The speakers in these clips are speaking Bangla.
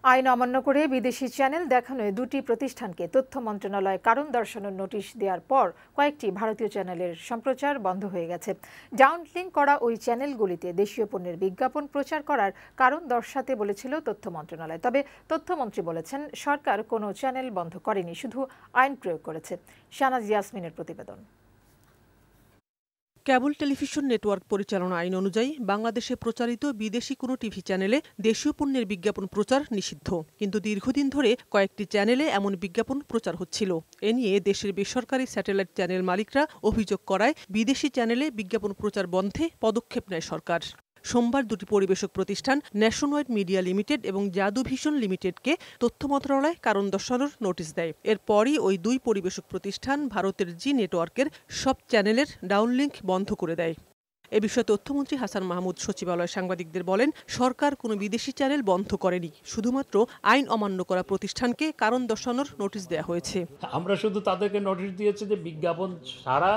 আইন অমান্য করে বিদেশি চ্যানেল দেখানোয় দুটি প্রতিষ্ঠানকে তথ্য মন্ত্রণালয় কারণ দর্শানোর নোটিশ দেওয়ার পর কয়েকটি ভারতীয় চ্যানেলের সম্প্রচার বন্ধ হয়ে গেছে। ডাউনলিংক করা ওই চ্যানেলগুলিতে দেশীয় পণ্যের বিজ্ঞাপন প্রচার করার কারণ দর্শাতে বলেছিল তথ্য মন্ত্রণালয়। তবে তথ্যমন্ত্রী বলেছেন, সরকার কোনো চ্যানেল বন্ধ করেনি, শুধু আইন প্রয়োগ করেছে। শাহনাজ ইয়াসমিনের প্রতিবেদন। কেবল টেলিভিশন নেটওয়ার্ক পরিচালনা আইন অনুযায়ী বাংলাদেশে প্রচারিত বিদেশি কোনো টিভি চ্যানেলে দেশীয় পণ্যের বিজ্ঞাপন প্রচার নিষিদ্ধ, কিন্তু দীর্ঘদিন ধরে কয়েকটি চ্যানেলে এমন বিজ্ঞাপন প্রচার হচ্ছিল। এ নিয়ে দেশের বেসরকারি স্যাটেলাইট চ্যানেল মালিকরা অভিযোগ করায় বিদেশি চ্যানেলে বিজ্ঞাপন প্রচার বন্ধে পদক্ষেপ নেয় সরকার। সোমবার দুটি পরিবেশক প্রতিষ্ঠান ন্যাশনওয়াইড মিডিয়া লিমিটেড এবং জাদু ভিশন লিমিটেডকে তথ্য মন্ত্রণালয় কারণ দর্শানোর নোটিশ দেয়। এরপরই ওই দুই পরিবেশক প্রতিষ্ঠান ভারতের জি নেটওয়ার্কের সব চ্যানেলের ডাউনলিংক বন্ধ করে দেয়। এ বিষয়ে তথ্যমন্ত্রী হাসান মাহমুদ সচিবালয়ে সাংবাদিকদের বলেন, সরকার কোনো বিদেশি চ্যানেল বন্ধ করেনি, শুধুমাত্র আইন অমান্য করা প্রতিষ্ঠানকে কারণ দর্শানোর নোটিশ দেওয়া হয়েছে। আমরা শুধু তাদেরকে নোটিশ দিয়েছি যে বিজ্ঞাপন ছাড়া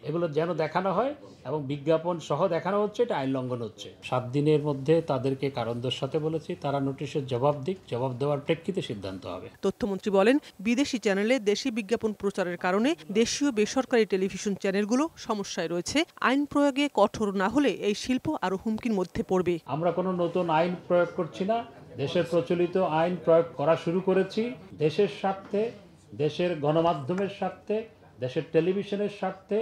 এগুলো যেন দেখানো হয় এবং বিজ্ঞাপন সহ দেখানো হচ্ছে, এটা আইন লঙ্ঘন হচ্ছে। 7 দিনের মধ্যে তাদেরকে কারণ দর্শাতে বলেছি, তারা নোটিশের জবাব দিক, জবাব দেওয়ার প্রেক্ষিতে সিদ্ধান্ত হবে। তথ্যমন্ত্রী বলেন, বিদেশি চ্যানেলে দেশি বিজ্ঞাপন প্রচারের কারণে দেশীয় বেসরকারি টেলিভিশন চ্যানেলগুলো সমস্যায় রয়েছে। আইন প্রয়োগে কঠোর না হলে এই শিল্প আরো হুমকির মধ্যে পড়বে। আমরা কোনো নতুন আইন প্রয়োগ করছি না, দেশের প্রচলিত আইন প্রয়োগ করা শুরু করেছি দেশের স্বার্থে, দেশের গণমাধ্যমের স্বার্থে, দেশের টেলিভিশনের স্বার্থে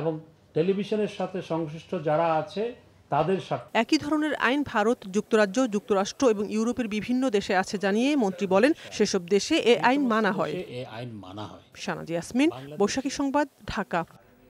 এবং টেলিভিশনের সাথে সংশ্লিষ্ট যারা আছে তাদের স্বার্থে। একই ধরনের আইন ভারত, যুক্তরাজ্য, যুক্তরাষ্ট্র এবং ইউরোপের বিভিন্ন দেশে আছে জানিয়ে মন্ত্রী বলেন, সেসব দেশে এ আইন মানা হয়। শাহনাজ ইয়াসমিন, বৈশাখী সংবাদ, ঢাকা।